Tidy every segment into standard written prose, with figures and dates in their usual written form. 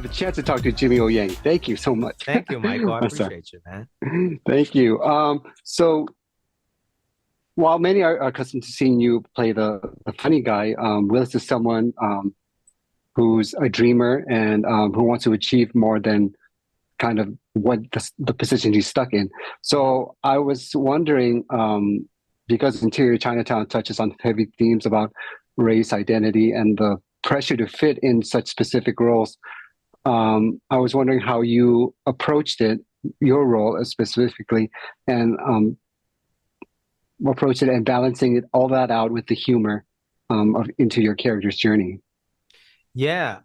have a chance to talk to Jimmy O Yang. Thank you so much. Thank you, Michael. I I'm sorry. appreciate you, man. Thank you. So while many are accustomed to seeing you play the funny guy, Willis is someone who's a dreamer and who wants to achieve more than kind of what the position he's stuck in. So I was wondering, because Interior Chinatown touches on heavy themes about race, identity, and the pressure to fit in such specific roles, I was wondering how you approached it, your role specifically, and approached it and balancing it all that out with the humor into your character's journey. Yeah,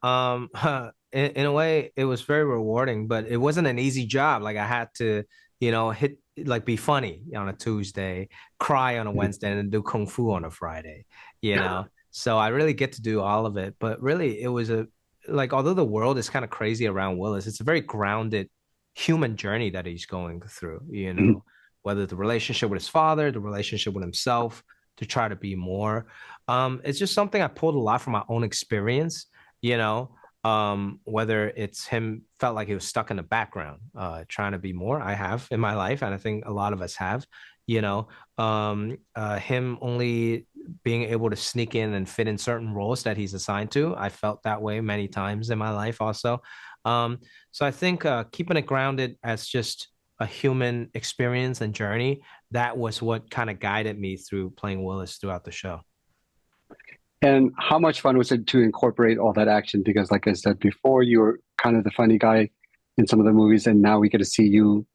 in a way, it was very rewarding, but it wasn't an easy job. Like I had to, be funny on a Tuesday, cry on a Wednesday, and then do kung fu on a Friday, you know. So I really get to do all of it. But really, it was although the world is kind of crazy around Willis, it's a very grounded human journey that he's going through, whether the relationship with his father, the relationship with himself, to try to be more. It's just something I pulled a lot from my own experience, you know, whether it's him felt like he was stuck in the background, trying to be more. I have in my life, and I think a lot of us have, him only being able to sneak in and fit in certain roles that he's assigned to. I felt that way many times in my life also. So I think keeping it grounded as just a human experience and journey, that was what kind of guided me through playing Willis throughout the show. And how much fun was it to incorporate all that action? Because, like I said before, you were kind of the funny guy in some of the movies, and now we get to see you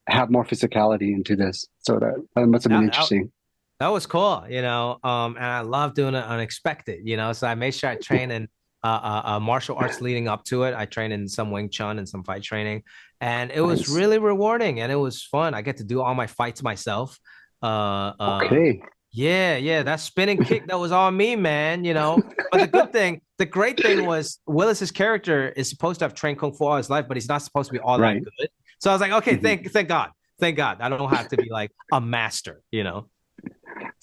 have more physicality into this. So that must have been That, that, interesting. that was cool, and I love doing it unexpected, so I made sure I train in martial arts leading up to it. I trained in some Wing Chun and some fight training, and it was Nice. really rewarding and it was fun. I get to do all my fights myself. Uh, uh, Okay. yeah, yeah, that spinning kick that was on me, man. But the great thing was Willis's character is supposed to have trained kung fu all his life, but he's not supposed to be all that Right. good. So I was like, okay, Mhm. thank God, I don't have to be like a master.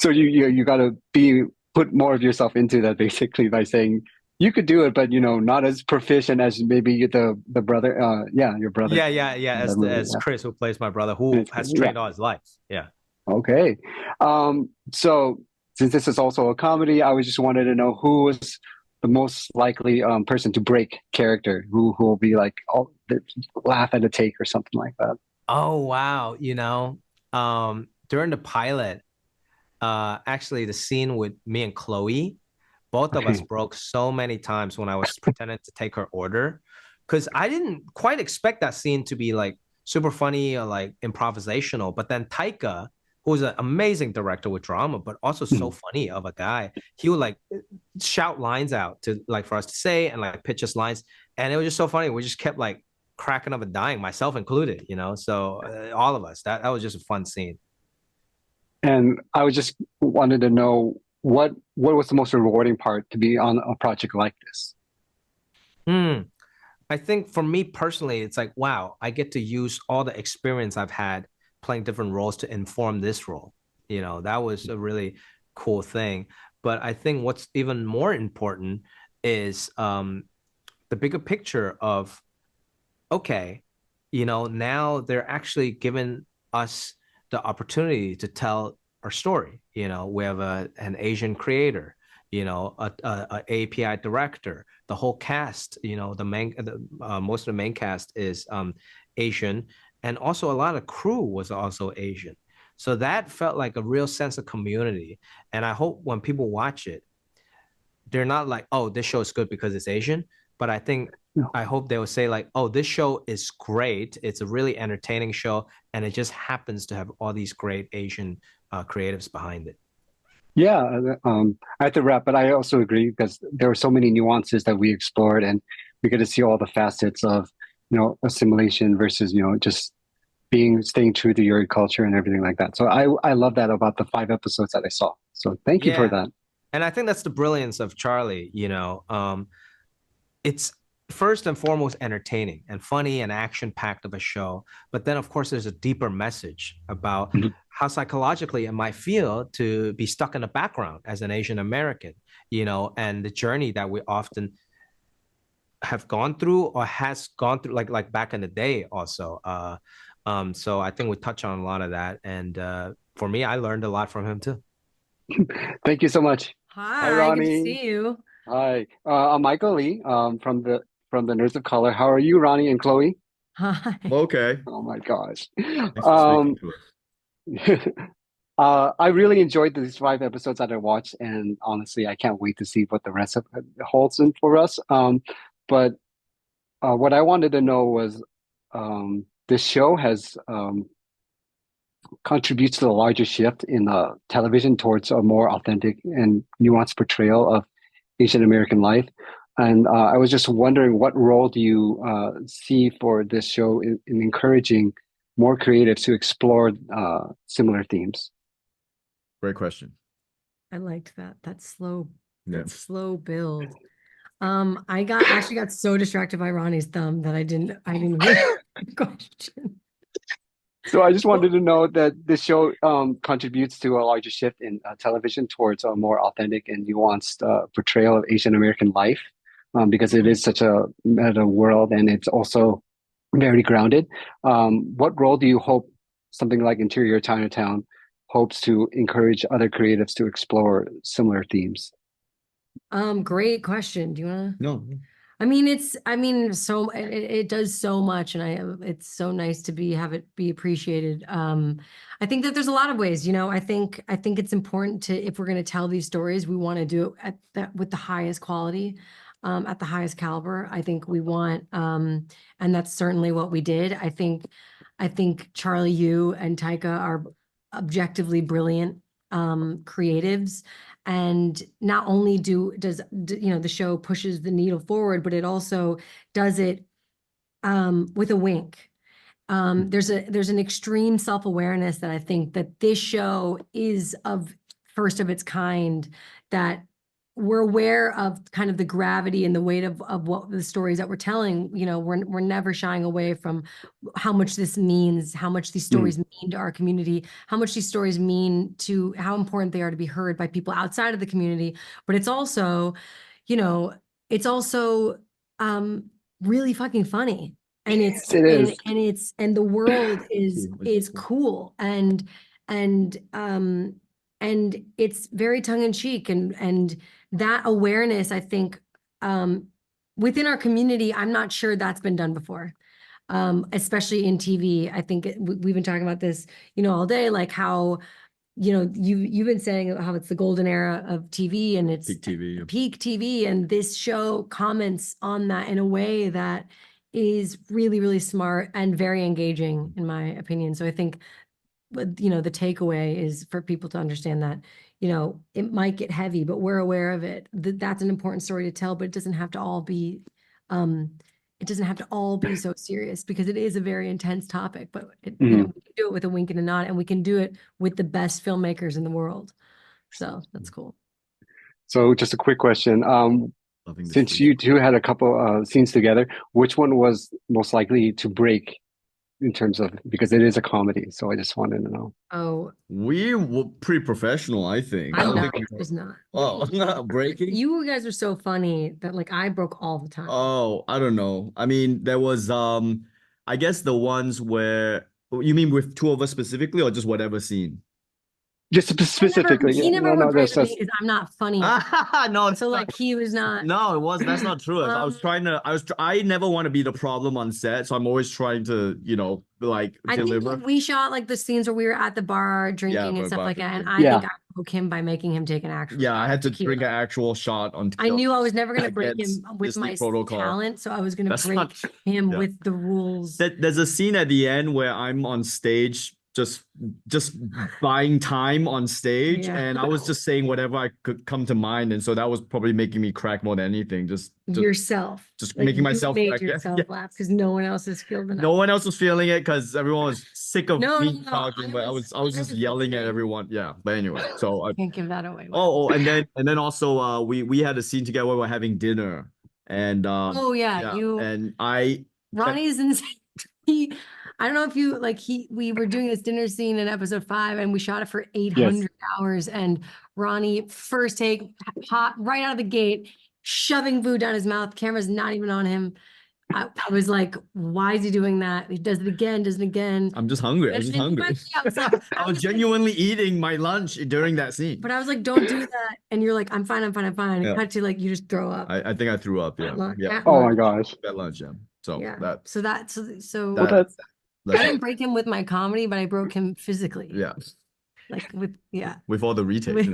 So you got to be put more of yourself into that basically by saying you could do it, but not as proficient as maybe the brother. Yeah, your brother Yeah, yeah, yeah. in that movie. As Chris, who plays my brother, Yeah. who has Yeah. trained all his life. Yeah. Okay. So since this is also a comedy, I was just wanted to know who was the most likely person to break character, who will be like, oh, laugh at a take or something like that. Oh wow. During the pilot, actually the scene with me and Chloe, both of us Okay. broke so many times when I was pretending to take her order. Because I didn't quite expect that scene to be like super funny or like improvisational. But then Taika, who's an amazing director with drama, but also so Mhm. funny of a guy, he would like shout lines out to like for us to say and like pitch us lines. And it was just so funny. We just kept like cracking up and dying, myself included. So all of us, that was just a fun scene. And I was just wanted to know what was the most rewarding part to be on a project like this. Hmm. I think for me personally, it's like, wow, I get to use all the experience I've had playing different roles to inform this role. That was a really cool thing. But I think what's even more important is the bigger picture of, okay, now they're actually giving us the opportunity to tell our story. We have an Asian creator, a API director, the whole cast, most of the main cast is Asian, and also a lot of crew was also Asian. So that felt like a real sense of community. And I hope when people watch it, they're not like, oh, this show is good because it's Asian. But I hope they will say like, oh, this show is great. It's a really entertaining show, and it just happens to have all these great Asian creatives behind it. Yeah, I have to wrap, but I also agree because there were so many nuances that we explored, and we get to see all the facets of, assimilation versus, just staying true to your culture and everything like that. So I love that about the 5 episodes that I saw. So thank you for Yeah, that. and I think that's the brilliance of Charlie. It's first and foremost entertaining and funny and action packed of a show. But then, of course, there's a deeper message about Mhm. how psychologically it might feel to be stuck in the background as an Asian American, and the journey that we often have gone through or has gone through, like back in the day also. So I think we touch on a lot of that, and for me, I learned a lot from him too. Thank you so much. Hi, Hi, good to Ronnie. see you. Hi. I'm Michael Lee, from the Nerds of Color. How are you, Ronnie and Chloe? Hi. Okay. Oh my gosh. Thanks for speaking Um, to us. I really enjoyed these 5 episodes that I watched, and honestly, I can't wait to see what the rest of it holds in for us. But what I wanted to know was, this show has contributes to the larger shift in television towards a more authentic and nuanced portrayal of Asian American life. And I was just wondering, what role do you see for this show in encouraging more creatives to explore similar themes? Great question. I liked that. Yeah. That slow build. I actually got so distracted by Ronnie's thumb that I didn't hear the question. So I just wanted to know that this show contributes to a larger shift in television towards a more authentic and nuanced portrayal of Asian American life, because it is such a meta world and it's also very grounded. What role do you hope something like Interior Chinatown hopes to encourage other creatives to explore similar themes? Great question. Do you want to? No. So it does so much, and it's so nice to have it be appreciated. I think that there's a lot of ways, I think it's important to, if we're going to tell these stories, we want to do it with the highest quality, at the highest caliber. I think we want, and that's certainly what we did. I think Charlie Yu and Taika are objectively brilliant creatives. And not only does the show pushes the needle forward, but it also does it with a wink. There's an extreme self-awareness that I think that this show is first of its kind, that we're aware of kind of the gravity and the weight of what the stories that we're telling. We're never shying away from how much this means, how much these stories mean to our community, how much these stories mean to how important they are to be heard by people outside of the community. But it's also, it's also really fucking funny. And It is. and the world is cool and it's very tongue-in-cheek, and that awareness, I think, within our community, I'm not sure that's been done before, especially in TV. I think we've been talking about this, all day, like how, you've been saying how it's the golden era of TV and it's Peak TV. Yeah. peak TV, and this show comments on that in a way that is really, really smart and very engaging, in my opinion. So I think, the takeaway is for people to understand that, it might get heavy, but we're aware of it. That's an important story to tell, but it doesn't have to all be, so serious, because it is a very intense topic, but we can do it with a wink and a nod, and we can do it with the best filmmakers in the world. So that's cool. So just a quick question. Since you two had a couple scenes together, which one was most likely to break in terms of, because it is a comedy? So I just wanted to know. Oh, We were pretty professional, I think. I I'm don't not. think we were. It's not. Oh, not breaking? You guys are so funny that, like, I broke all the time. Oh, I don't know. I mean, there was I guess the ones where, you mean with two of us specifically, or just whatever scene? Just specifically. He never would break that's me because I'm not funny. No, So like he was not. No, that's not true. I never want to be the problem on set, so I'm always trying to, like, deliver. Think we shot like the scenes where we were at the bar drinking and stuff like that, and I think I broke him by making him take an actual shot. I had to drink an actual shot on. I knew I was never going to break him with my talent, so I was going to break him with the rules. There's a scene at the end where I'm on stage, just buying time on stage, and I was just saying whatever I could come to mind, and so that was probably making me crack more than anything. Just yourself, just like making myself made yourself laugh because no one else is feeling it. No one else was feeling it because everyone was sick of me talking, but I was just yelling at everyone. Yeah, but anyway, so I can't give that away. And then also we had a scene together where we're having dinner, and Ronnie's insane. I don't know if you we were doing this dinner scene in episode 5 and we shot it for 800 hours, and Ronnie first take hot right out of the gate shoving food down his mouth. Camera's not even on him. I was like, why is he doing that? He does it again. I'm just hungry. I'm just hungry. I was genuinely eating my lunch during that scene. But I was like, don't do that. And you're like, I'm fine. And Yeah. cut to like, you just throw up. I think I threw up. Yeah. Yeah. Oh my gosh. At lunch. Yeah. So Yeah. that. So Well, that's I didn't break him with my comedy, but I broke him physically. Yeah. Like with all the retake.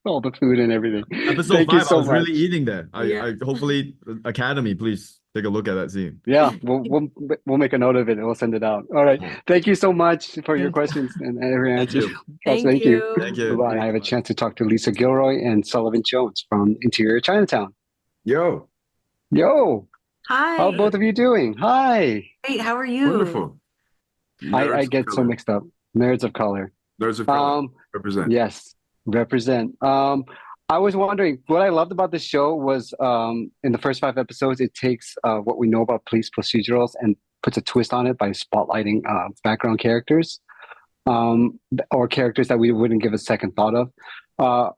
all the food and everything. Episode Thank 5, you so I was much. really eating there. I hopefully Academy, please take a look at that scene. Yeah, we'll make a note of it and we'll send it out. All right. Thank you so much for your questions and every answer. Thank you. Thank you. Bye. I have a chance to talk to Lisa Gilroy and Sullivan Jones from Interior Chinatown. Yo. Hi. How are both of you doing? Hi. Great. How are you? Wonderful. I get so mixed up. Nerds of color. Nerds of color. Represent. Yes, represent. I was wondering, what I loved about this show was in the first 5 episodes, it takes what we know about police procedurals and puts a twist on it by spotlighting background characters or characters that we wouldn't give a second thought of.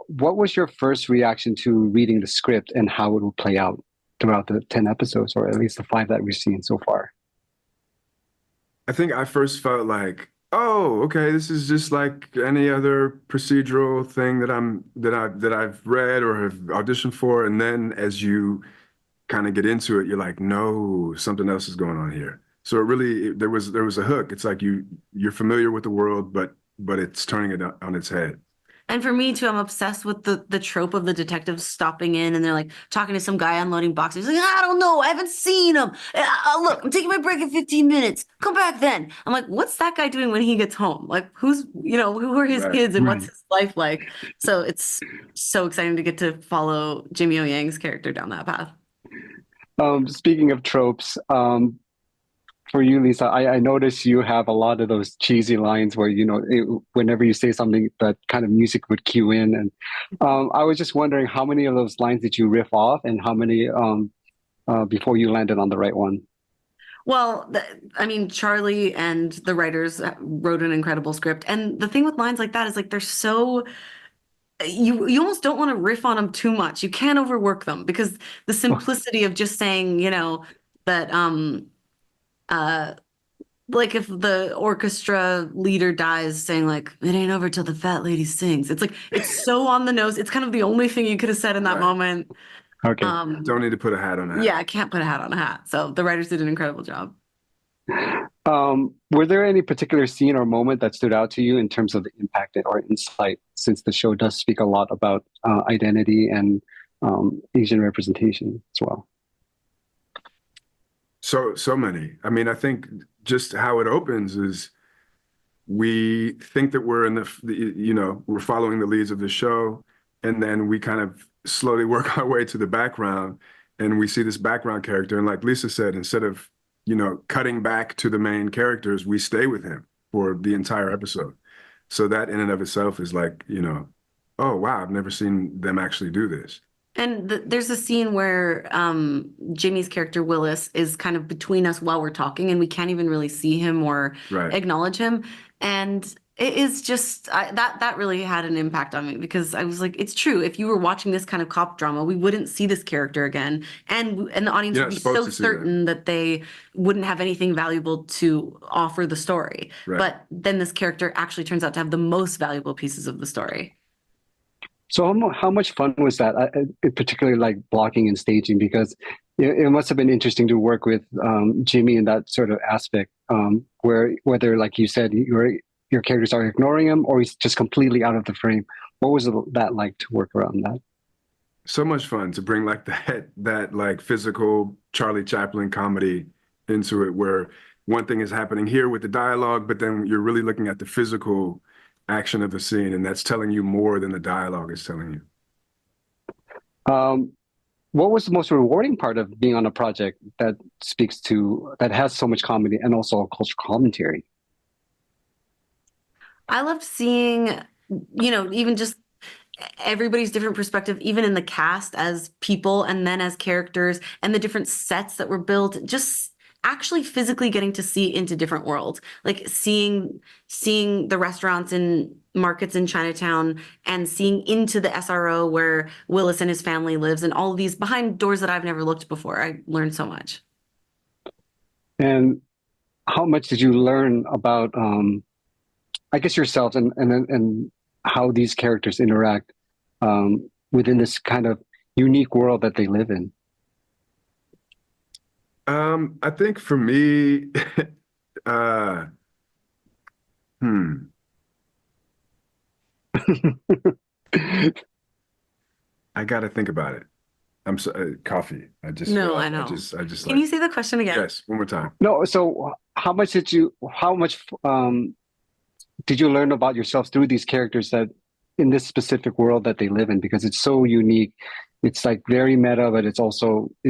What was your first reaction to reading the script and how it would play out throughout the 10 episodes, or at least the 5 that we've seen so far? I think I first felt like, oh, okay, this is just like any other procedural thing that I've read or have auditioned for. And then as you kind of get into it, you're like, no, something else is going on here. So it really, there was a hook. It's like you're familiar with the world, but it's turning it on its head. And for me too, I'm obsessed with the trope of the detectives stopping in and they're like talking to some guy unloading boxes. He's like, I don't know, I haven't seen him. Look, I'm taking my break in 15 minutes. Come back then. I'm like, what's that guy doing when he gets home? Like, who are his kids and what's his life like? So it's so exciting to get to follow Jimmy O Yang's character down that path. Speaking of tropes, for you, Lisa, I noticed you have a lot of those cheesy lines where, whenever you say something, that kind of music would cue in. And I was just wondering, how many of those lines did you riff off and how many before you landed on the right one? Well, Charlie and the writers wrote an incredible script. And the thing with lines like that is like, they're so... You almost don't want to riff on them too much. You can't overwork them because the simplicity of just saying, that... like if the orchestra leader dies saying like, it ain't over till the fat lady sings. It's like, it's so on the nose. It's kind of the only thing you could have said in that moment. Okay. Don't need to put a hat on a hat. Yeah, I can't put a hat on a hat. So the writers did an incredible job. Were there any particular scene or moment that stood out to you in terms of the impact or insight, since the show does speak a lot about identity and Asian representation as well? So many. I think just how it opens is we think that we're in we're following the leads of the show, and then we kind of slowly work our way to the background, and we see this background character, and like Lisa said, instead of cutting back to the main characters, we stay with him for the entire episode. So that in and of itself is like, oh wow, I've never seen them actually do this. And there's a scene where Jimmy's character Willis is kind of between us while we're talking, and we can't even really see him or acknowledge him. And it is just that really had an impact on me, because I was like, it's true. If you were watching this kind of cop drama, we wouldn't see this character again, and the audience would be so certain that they wouldn't have anything valuable to offer the story. Right. But then this character actually turns out to have the most valuable pieces of the story. So how much fun was that, particularly like blocking and staging? Because it must have been interesting to work with Jimmy in that sort of aspect, where whether, like you said, your characters are ignoring him or he's just completely out of the frame. What was that like to work around that? So much fun to bring like that like physical Charlie Chaplin comedy into it, where one thing is happening here with the dialogue, but then you're really looking at the physical action of the scene, and that's telling you more than the dialogue is telling you. What was the most rewarding part of being on a project that has so much comedy and also a cultural commentary? I loved seeing, even just everybody's different perspective, even in the cast as people and then as characters, and the different sets that were built. Just actually physically getting to see into different worlds, like seeing the restaurants and markets in Chinatown and seeing into the SRO where Willis and his family lives and all of these behind doors that I've never looked before. I learned so much. And how much did you learn about, I guess, yourself and how these characters interact within this kind of unique world that they live in? I think for me, I got to think about it. I'm so, coffee. I know. I just Can you say the question again? Yes, one more time. No. So how much did you learn about yourself through these characters that in this specific world that they live in? Because it's so unique. It's like very meta, but it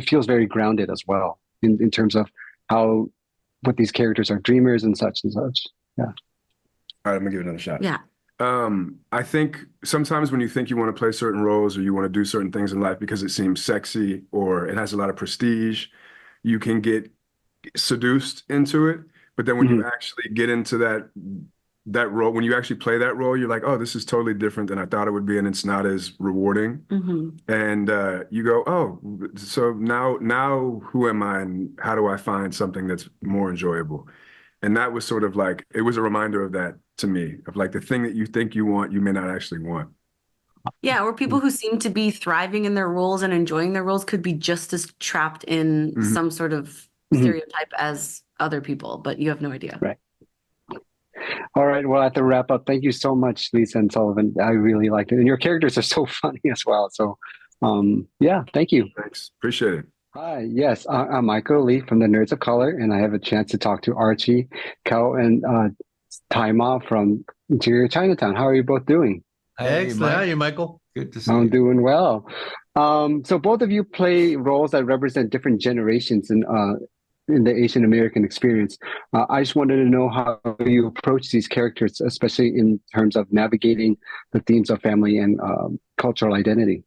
feels very grounded as well in terms of what these characters are, dreamers and such and such. Yeah. All right, I'm gonna give it another shot. Yeah. I think sometimes when you think you want to play certain roles or you want to do certain things in life because it seems sexy or it has a lot of prestige, you can get seduced into it. But then when you actually get into that role, when you actually play that role, you're like, oh, this is totally different than I thought it would be, and it's not as rewarding. And you go, oh, so now who am I, and how do I find something that's more enjoyable? And that was sort of like, it was a reminder of that to me, of like the thing that you think you want, you may not actually want. Yeah, or people who seem to be thriving in their roles and enjoying their roles could be just as trapped in some sort of stereotype as other people, but you have no idea. Right. All right. Well, I have to wrap up. Thank you so much, Lisa and Sullivan. I really liked it. And your characters are so funny as well. So, yeah, thank you. Thanks. Appreciate it. Hi. Yes, I'm Michael Lee from the Nerds of Color, and I have a chance to talk to Archie Kao and Tzi Ma from Interior Chinatown. How are you both doing? Excellent. How are you, Michael? Good to see you. I'm doing well. So both of you play roles that represent different generations in the Asian American experience. I just wanted to know how you approach these characters, especially in terms of navigating the themes of family and cultural identity.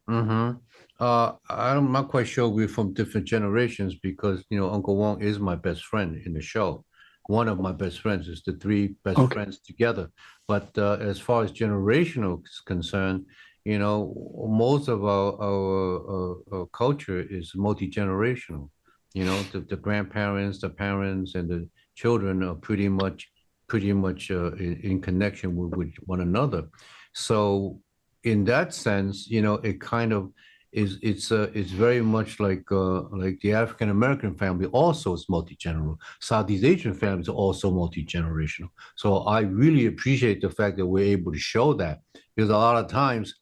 I'm not quite sure we're from different generations because, Uncle Wong is my best friend in the show. One of my best friends is the three best friends together. But as far as generational is concerned, most of our culture is multi-generational. The grandparents, the parents, and the children are pretty much in connection with one another. So in that sense, it kind of it's very much like the African American family also is multi-generational. Southeast Asian families are also multi-generational. So I really appreciate the fact that we're able to show that, because a lot of times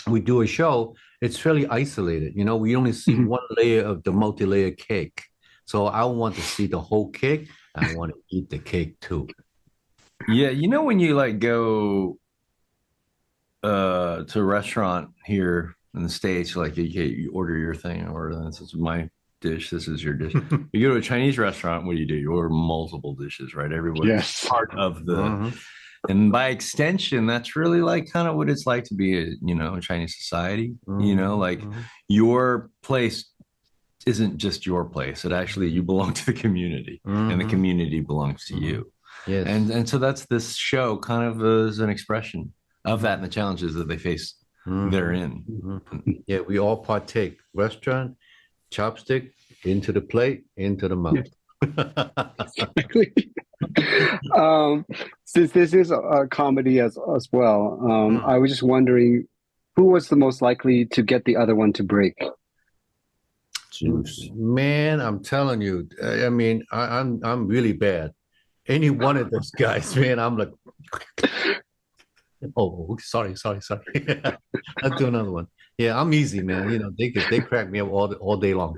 we do a show, it's fairly isolated. We only see one layer of the multi-layer cake. So I want to see the whole cake. I want to eat the cake too. Yeah, when you go to a restaurant here in the States, you order your thing, or this is my dish, this is your dish. You go to a Chinese restaurant, what do? You order multiple dishes, right? Everybody's part of the and by extension, that's really kind of what it's like to be a Chinese society. Your place isn't just your place. It actually, you belong to the community, and the community belongs to you. Yes. And so that's this show kind of is an expression of that and the challenges that they face therein. Yeah, we all partake. Restaurant, chopstick, into the plate, into the mouth. Since this is a comedy as well, I was just wondering who was the most likely to get the other one to break? Man, I'm telling you, I mean, I'm really bad. Any one of those guys, man, I'm like, oh, sorry. I'll do another one. Yeah, I'm easy, man. They crack me up all day long.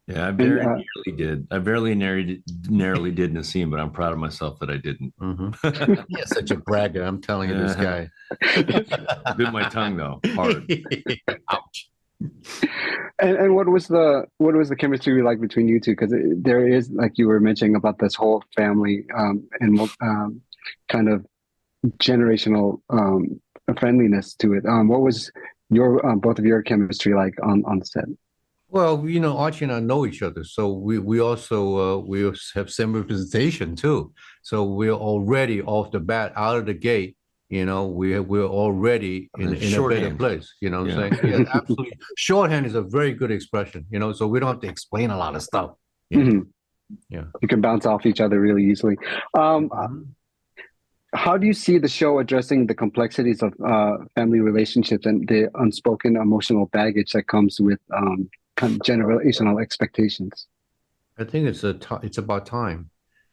Yeah, I barely did. I barely narrowly did Nassim, but I'm proud of myself that I didn't. Yeah, such a bragger. I'm telling you, this guy. Bit my tongue though, hard. Ouch. And what was the chemistry like between you two? Because there is, like you were mentioning, about this whole family and kind of generational friendliness to it. What was your both of your chemistry like on the set? Well, Archie and I know each other, so we also have same representation too. So we're already off the bat, out of the gate. We're already in a better place. You know what I'm saying? Yeah, absolutely. Shorthand is a very good expression. So we don't have to explain a lot of stuff. Mhm. Yeah. You can bounce off each other really easily. How do you see the show addressing the complexities of family relationships and the unspoken emotional baggage that comes with kind of generational expectations? I think it's about time.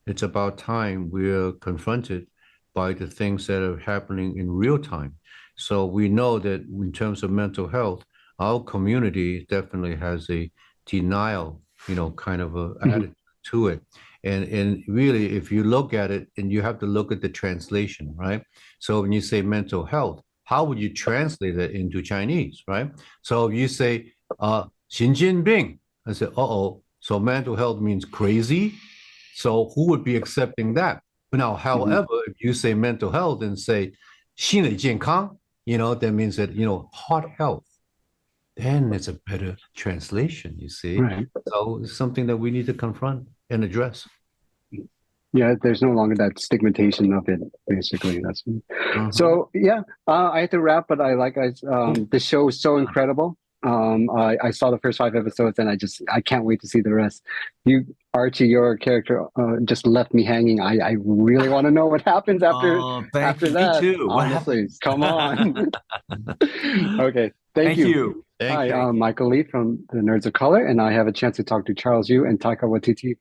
It's about time we're confronted by the things that are happening in real time. So we know that in terms of mental health, our community definitely has a denial, kind of a attitude to it. And really, if you look at it, and you have to look at the translation, right? So when you say mental health, how would you translate that into Chinese, right? So if you say 神经病, I say, uh-oh, so mental health means crazy. So who would be accepting that? Now, however, if you say mental health and say 心理健康, that means that, heart health, then it's a better translation, you see. Right. So it's something that we need to confront and address. Yeah, there's no longer that stigmatization of it, basically. That's so. Yeah, I had to wrap, but the show is so incredible. I saw the first 5 episodes, and I can't wait to see the rest. Archie, your character just left me hanging. I really want to know what happens after that. Me too. Honestly, come on. Okay, thank you. Hi, I'm Michael Lee from the Nerds of Color, and I have a chance to talk to Charles Yu and Taika Waititi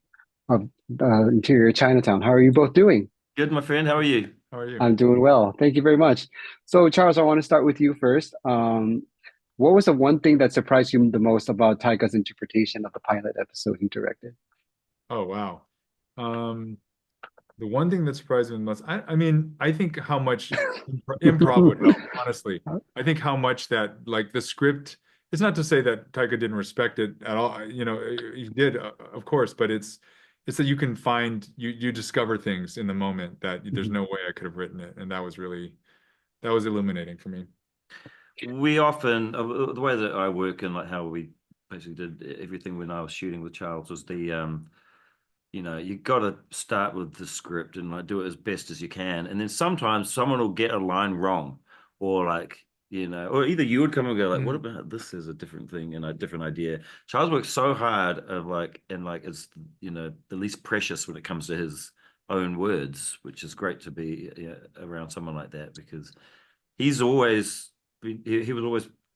of Interior Chinatown. How are you both doing? Good, my friend. How are you? I'm doing well. Thank you very much. So, Charles, I want to start with you first. What was the one thing that surprised you the most about Taika's interpretation of the pilot episode he directed? Oh, wow. The one thing that surprised me the most, I think how much improv would help, honestly. I think how much that, like, the script, it's not to say that Taika didn't respect it at all. He did, of course, but it's that you can you discover things in the moment that there's no way I could have written it. And that was illuminating for me. We often, the way that I work and like how we basically did everything when I was shooting with Charles was you got to start with the script and like do it as best as you can. And then sometimes someone will get a line wrong or like, or either you would come and go like, what about this is a different thing and a different idea. Charles works so hard it's, the least precious when it comes to his own words, which is great to be around someone like that because he was always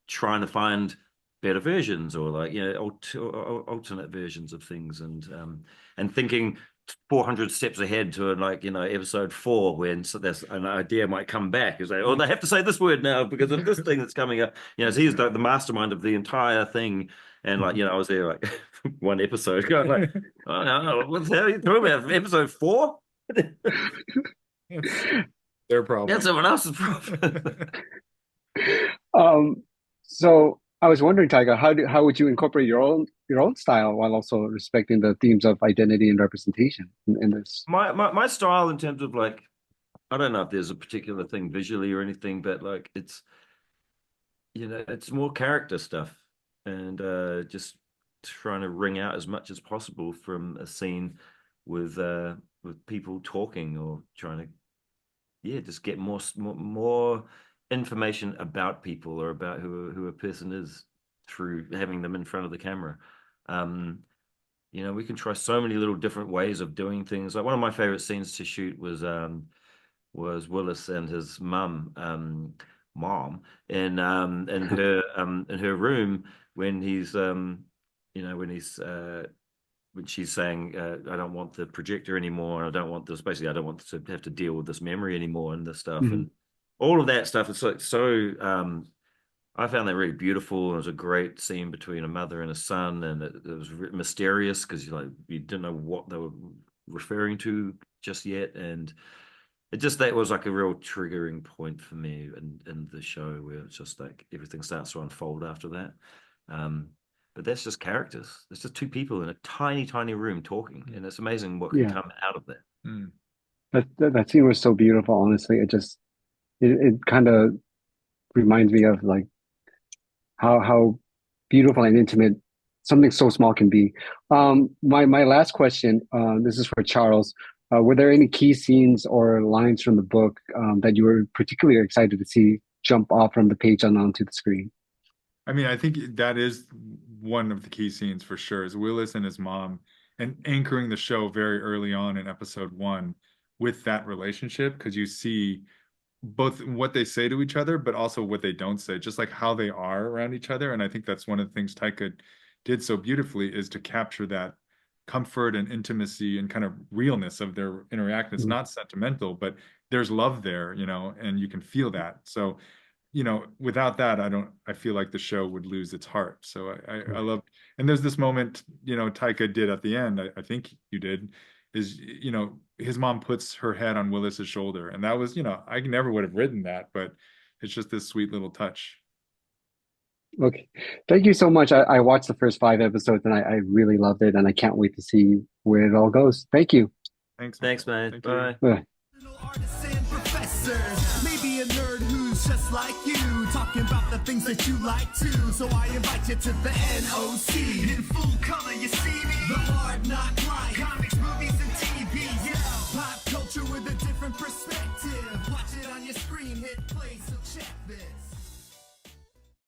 trying to find better versions or like, alternate versions of things and thinking 400 steps ahead to episode 4 when there's an idea might come back. It's like, oh, they have to say this word now because of this thing that's coming up. So he's the mastermind of the entire thing. And I was there like one episode going like, oh no, what the hell are you talking about? Episode 4? Their problem. That's someone else's problem. So I was wondering, Taika, how would you incorporate your own style while also respecting the themes of identity and representation in this? My style in terms of like, I don't know if there's a particular thing visually or anything, but like it's more character stuff and just trying to wring out as much as possible from a scene with people talking or trying to just get more information about people or about who a person is through having them in front of the camera. We can try so many little different ways of doing things. Like one of my favorite scenes to shoot was Willis and his mom in her room when he's when she's saying, I don't want the projector anymore. I don't want this. Basically, I don't want to have to deal with this memory anymore and this stuff. And all of that stuff. It's like so. I found that really beautiful. It was a great scene between a mother and a son, and it was mysterious because you didn't know what they were referring to just yet, and that was like a real triggering point for me in the show where it's just like everything starts to unfold after that. But that's just characters. It's just two people in a tiny, tiny room talking, and it's amazing what can come out of that. That scene was so beautiful. Honestly, it kind of reminds me of like how beautiful and intimate something so small can be. My last question, this is for Charles. Were there any key scenes or lines from the book that you were particularly excited to see jump off from the page and onto the screen? I mean, I think that is one of the key scenes for sure, is Willis and his mom, and anchoring the show very early on in episode 1 with that relationship, because you see both what they say to each other, but also what they don't say, just like how they are around each other. And I think that's one of the things Taika did so beautifully, is to capture that comfort and intimacy and kind of realness of their interaction. It's not sentimental, but there's love there, you know, and you can feel that. So, you know, without that, I feel like the show would lose its heart. So I love, and there's this moment, you know, Taika did at the end, I think you did, is, you know, his mom puts her head on Willis's shoulder. And that was, you know, I never would have written that, but it's just this sweet little touch. Okay. Thank you so much. I watched the first 5 episodes and I really loved it, and I can't wait to see where it all goes. Thank you. Thanks, man. Thank Bye. Bye. Maybe a nerd who's just like you, talking about the things that you like too. So I invite you to the NOC. In full color, you see me. The hard knock life, comics, movies, and TV. Yeah, pop culture with a different perspective. Watch it on your screen, hit play, so check this.